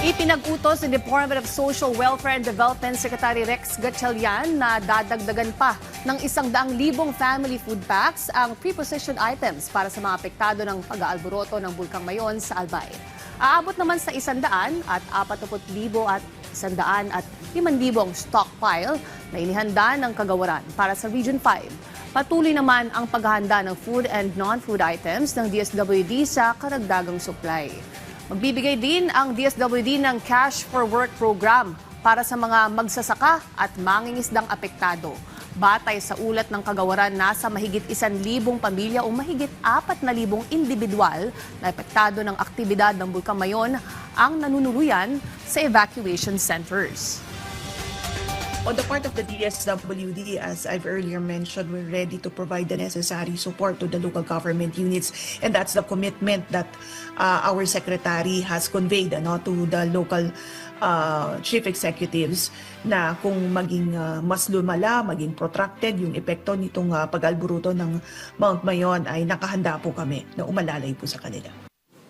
Ipinag-utos ni Department of Social Welfare and Development Secretary Rex Gatchalian na dadagdagan pa ng 100,000 family food packs ang prepositioned items para sa mga apektado ng pag-aalboroto ng Bulkang Mayon sa Albay. Aabot naman sa 100 at 40,000 at 100 at 5,000 stockpile na inihanda ng kagawaran para sa Region 5. Patuloy naman ang paghahanda ng food and non-food items ng DSWD sa karagdagang supply. Magbibigay din ang DSWD ng Cash for Work program para sa mga magsasaka at mangingisdang apektado. Batay sa ulat ng kagawaran, nasa mahigit 1,000 pamilya o mahigit 4,000 individual na apektado ng aktibidad ng Bulkang Mayon ang nanunuluyan sa evacuation centers. On the part of the DSWD, as I've earlier mentioned, we're ready to provide the necessary support to the local government units, and that's the commitment that our secretary has conveyed to the local chief executives na kung maging mas lumala, maging protracted yung epekto nitong pag-alburuto ng Mount Mayon ay nakahanda po kami na umalalay po sa kanila.